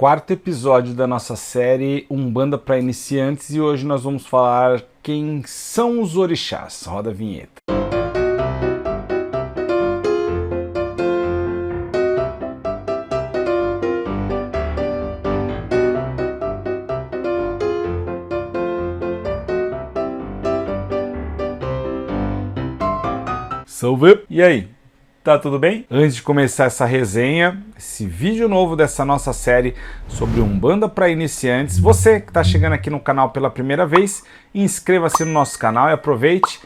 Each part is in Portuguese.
quarto episódio da nossa série Umbanda para Iniciantes e hoje nós vamos falar quem são os orixás. Roda a vinheta. Salve! E aí? Tá tudo bem? Antes de começar essa resenha, esse vídeo novo dessa nossa série sobre Umbanda para Iniciantes, você que está chegando aqui no canal pela primeira vez, inscreva-se no nosso canal e aproveite,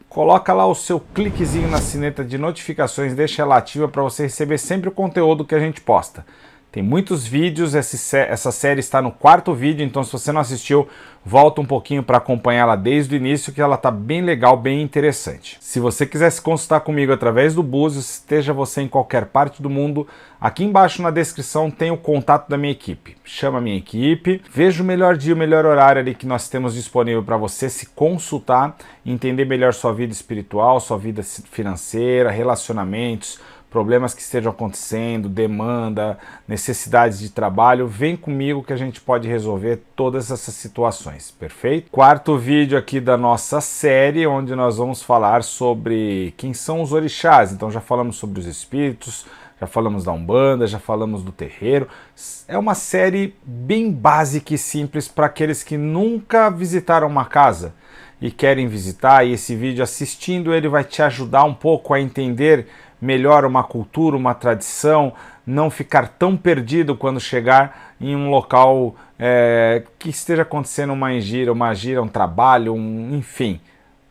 coloca lá o seu cliquezinho na sineta de notificações, deixa ela ativa para você receber sempre o conteúdo que a gente posta. Tem muitos vídeos, essa série está no quarto vídeo, então se você não assistiu, volta um pouquinho para acompanhá-la desde o início, que ela está bem legal, bem interessante. Se você quiser se consultar comigo através do Búzios, esteja você em qualquer parte do mundo, aqui embaixo na descrição tem o contato da minha equipe. Chama a minha equipe, veja o melhor dia, o melhor horário ali que nós temos disponível para você se consultar, entender melhor sua vida espiritual, sua vida financeira, relacionamentos, problemas que estejam acontecendo, demanda, necessidades de trabalho, vem comigo que a gente pode resolver todas essas situações, perfeito? Quarto vídeo aqui da nossa série, onde nós vamos falar sobre quem são os orixás. Então já falamos sobre os espíritos, já falamos da Umbanda, já falamos do terreiro. É uma série bem básica e simples para aqueles que nunca visitaram uma casa e querem visitar, e esse vídeo assistindo ele vai te ajudar um pouco a entender melhor uma cultura, uma tradição, não ficar tão perdido quando chegar em um local que esteja acontecendo uma gira, um trabalho, enfim,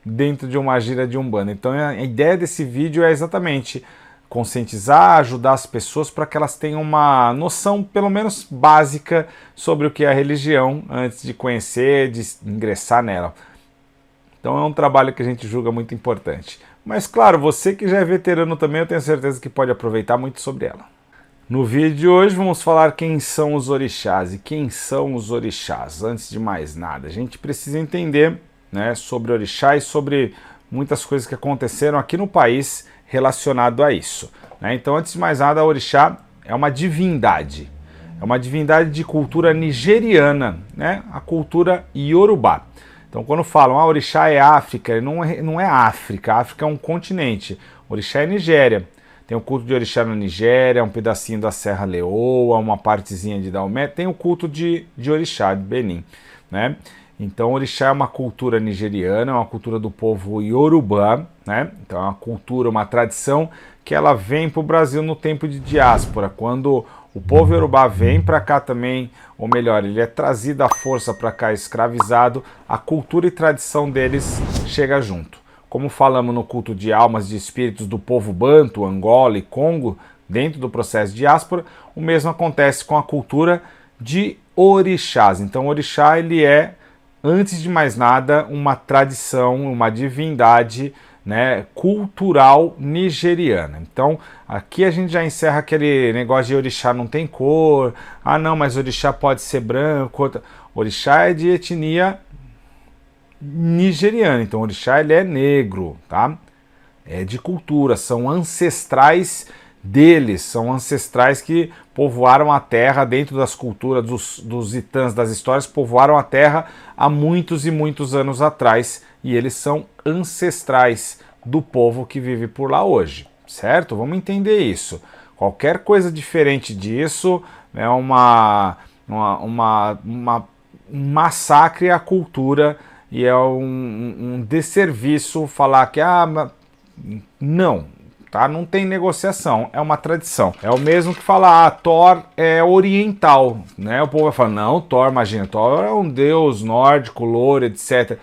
dentro de uma gira de Umbanda. Então a ideia desse vídeo é exatamente conscientizar, ajudar as pessoas para que elas tenham uma noção, pelo menos básica, sobre o que é a religião, antes de conhecer, de ingressar nela. Então é um trabalho que a gente julga muito importante. Mas claro, você que já é veterano também, eu tenho certeza que pode aproveitar muito sobre ela. No vídeo de hoje vamos falar quem são os orixás. E quem são os orixás? Antes de mais nada, a gente precisa entender, né, sobre orixá e sobre muitas coisas que aconteceram aqui no país relacionado a isso, né? Então, antes de mais nada, a orixá é uma divindade. É uma divindade de cultura nigeriana, né? A cultura iorubá. Então, quando falam, orixá é África, não é África, a África é um continente. Orixá é Nigéria. Tem o culto de orixá na Nigéria, um pedacinho da Serra Leoa, uma partezinha de Daomé. Tem o culto de orixá, de Benin, né? Então, orixá é uma cultura nigeriana, é uma cultura do povo iorubá, né? Então, é uma cultura, uma tradição que ela vem para o Brasil no tempo de diáspora, quando o povo iorubá vem para cá também, ou melhor, ele é trazido à força para cá, escravizado, a cultura e tradição deles chega junto. Como falamos no culto de almas de espíritos do povo Banto, Angola e Congo, dentro do processo de diáspora, o mesmo acontece com a cultura de orixás. Então, orixá ele é, antes de mais nada, uma tradição, uma divindade, né, cultural nigeriana. Então, aqui a gente já encerra aquele negócio de orixá não tem cor, não, mas orixá pode ser branco. Orixá é de etnia nigeriana, então orixá ele é negro, tá? É de cultura, são ancestrais deles, são ancestrais que povoaram a terra dentro das culturas dos itãs das histórias, povoaram a terra há muitos e muitos anos atrás, e eles são ancestrais do povo que vive por lá hoje, certo? Vamos entender isso. Qualquer coisa diferente disso é um massacre à cultura e é um desserviço falar que não, tá? Não tem negociação, é uma tradição. É o mesmo que falar, Thor é oriental, né? O povo vai falar, não, Thor, imagina, Thor é um deus nórdico, louro, etc.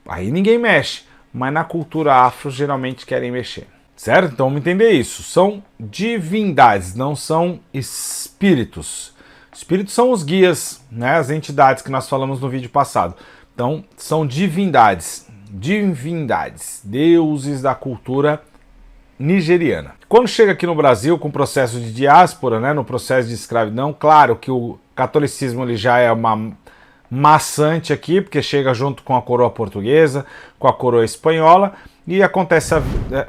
Aí ninguém mexe, mas na cultura afro geralmente querem mexer, certo? Então vamos entender isso. São divindades, não são espíritos. Espíritos são os guias, né? As entidades que nós falamos no vídeo passado. Então são divindades, deuses da cultura nigeriana. Quando chega aqui no Brasil com o processo de diáspora, né, no processo de escravidão, claro que o catolicismo ele já é uma maçante aqui, porque chega junto com a coroa portuguesa, com a coroa espanhola, e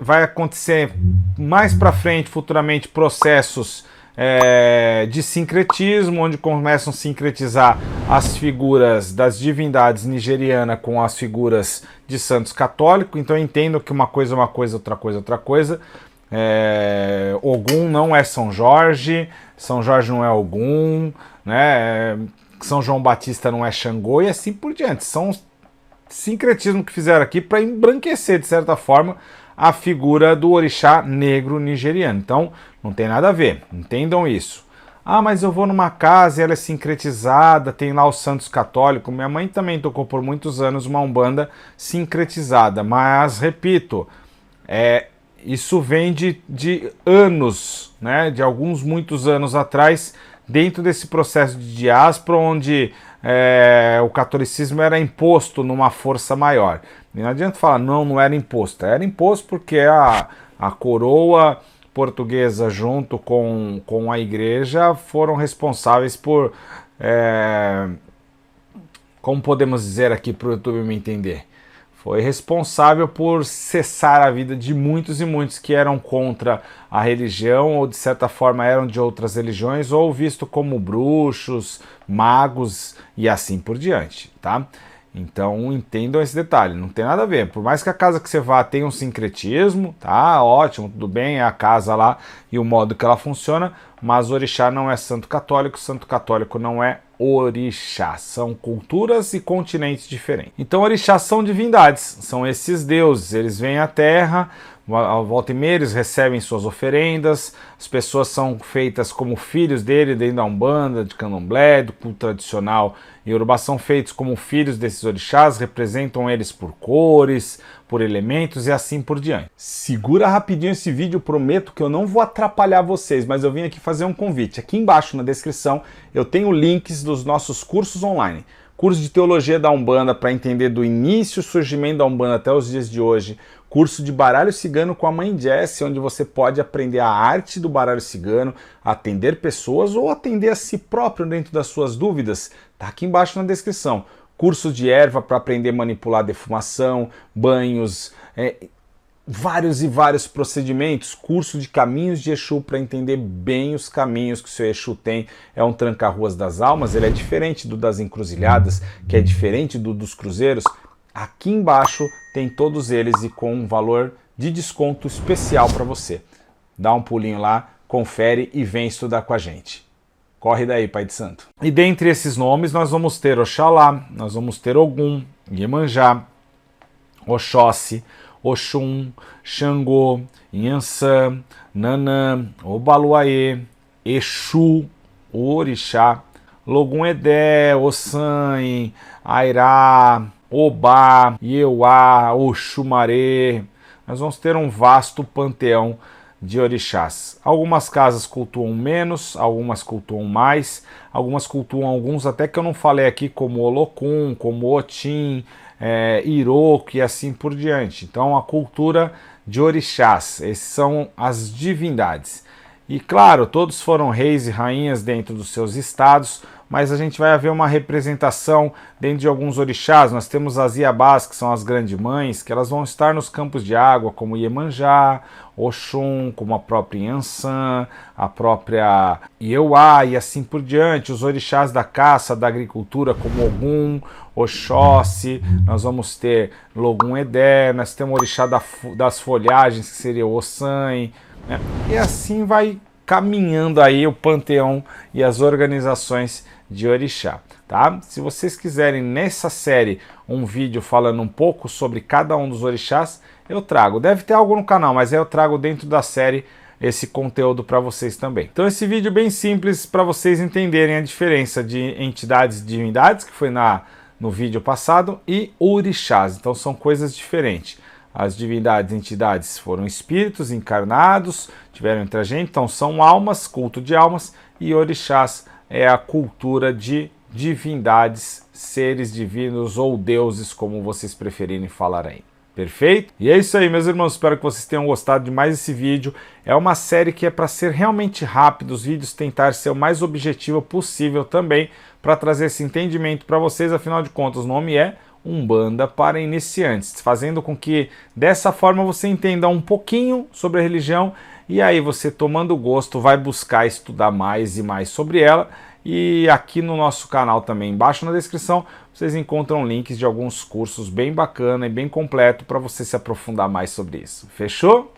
vai acontecer mais para frente, futuramente, processos de sincretismo, onde começam a sincretizar as figuras das divindades nigerianas com as figuras de santos católicos. Então entendo que uma coisa é uma coisa, outra coisa é outra coisa. Ogum não é São Jorge não é Ogum, né? São João Batista não é Xangô e assim por diante. São sincretismo que fizeram aqui para embranquecer, de certa forma, a figura do orixá negro nigeriano. Então, não tem nada a ver, entendam isso. Ah, mas eu vou numa casa e ela é sincretizada, tem lá os santos católicos. Minha mãe também tocou por muitos anos uma umbanda sincretizada, mas, repito, isso vem de anos, né, de muitos anos atrás, dentro desse processo de diáspora, onde o catolicismo era imposto numa força maior. E não adianta falar, não era imposto. Era imposto porque a coroa portuguesa, junto com a igreja, foram responsáveis por, como podemos dizer aqui para o YouTube me entender, foi responsável por cessar a vida de muitos e muitos que eram contra a religião ou de certa forma eram de outras religiões ou visto como bruxos, magos e assim por diante, tá? Então entendam esse detalhe, não tem nada a ver. Por mais que a casa que você vá tenha um sincretismo, tá? Ótimo, tudo bem, é a casa lá e o modo que ela funciona, mas orixá não é santo católico não é orixá. São culturas e continentes diferentes. Então orixás são divindades, são esses deuses, eles vêm à terra, a volta e meia eles recebem suas oferendas, as pessoas são feitas como filhos dele dentro da Umbanda, de Candomblé, do culto tradicional Yorubá, são feitos como filhos desses orixás, representam eles por cores, por elementos e assim por diante. Segura rapidinho esse vídeo, prometo que eu não vou atrapalhar vocês, mas eu vim aqui fazer um convite. Aqui embaixo na descrição eu tenho links dos nossos cursos online. Curso de Teologia da Umbanda para entender do início, surgimento da Umbanda até os dias de hoje. Curso de Baralho Cigano com a Mãe Jessie, onde você pode aprender a arte do baralho cigano, atender pessoas ou atender a si próprio dentro das suas dúvidas. Tá aqui embaixo na descrição. Curso de erva para aprender a manipular defumação, banhos, vários e vários procedimentos. Curso de Caminhos de Exu para entender bem os caminhos que o seu Exu tem. É um tranca-ruas das almas, ele é diferente do das encruzilhadas, que é diferente dos cruzeiros. Aqui embaixo tem todos eles e com um valor de desconto especial para você. Dá um pulinho lá, confere e vem estudar com a gente. Corre daí, Pai de Santo. E dentre esses nomes nós vamos ter Oxalá, nós vamos ter Ogum, Iemanjá, Oxóssi, Oxum, Xangô, Inhansã, Nanã, Obaluayê, Exu, Orixá, Logum-Edé, Ossan, Airá, Obá, Ieuá, Oxumaré. Nós vamos ter um vasto panteão de orixás. Algumas casas cultuam menos, algumas cultuam mais, algumas cultuam alguns até que eu não falei aqui, como Olokun, como Otim, Iroco e assim por diante. Então a cultura de orixás, esses são as divindades. E claro, todos foram reis e rainhas dentro dos seus estados, mas a gente vai ver uma representação dentro de alguns orixás. Nós temos as Iabás, que são as grandes mães, que elas vão estar nos campos de água, como Iemanjá, Oxum, como a própria Inhansã, a própria Ieuá e assim por diante. Os orixás da caça, da agricultura, como Ogum, Oxóssi, nós vamos ter Logum-Edé, nós temos o orixá das folhagens, que seria o Ossan, né? E assim vai caminhando aí o panteão e as organizações de orixá, tá? Se vocês quiserem nessa série um vídeo falando um pouco sobre cada um dos orixás, eu trago. Deve ter algo no canal, mas eu trago dentro da série esse conteúdo para vocês também. Então esse vídeo bem simples para vocês entenderem a diferença de entidades e divindades, que foi no vídeo passado, e orixás. Então são coisas diferentes. As divindades e entidades foram espíritos encarnados, tiveram entre a gente, então são almas, culto de almas, e orixás é a cultura de divindades, seres divinos ou deuses, como vocês preferirem falar aí. Perfeito? E é isso aí, meus irmãos, espero que vocês tenham gostado de mais esse vídeo. É uma série que é para ser realmente rápido, os vídeos tentar ser o mais objetivo possível também, para trazer esse entendimento para vocês, afinal de contas o nome é Umbanda para iniciantes, fazendo com que dessa forma você entenda um pouquinho sobre a religião e aí você, tomando gosto, vai buscar estudar mais e mais sobre ela. E aqui no nosso canal também, embaixo na descrição, vocês encontram links de alguns cursos bem bacana e bem completo para você se aprofundar mais sobre isso. Fechou?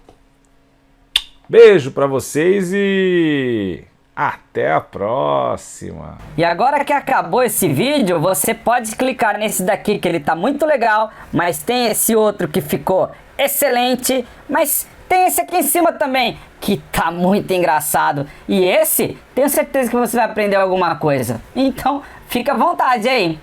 Beijo para vocês e até a próxima! E agora que acabou esse vídeo, você pode clicar nesse daqui que ele tá muito legal, mas tem esse outro que ficou excelente, mas tem esse aqui em cima também, que tá muito engraçado. E esse, tenho certeza que você vai aprender alguma coisa. Então, fica à vontade aí.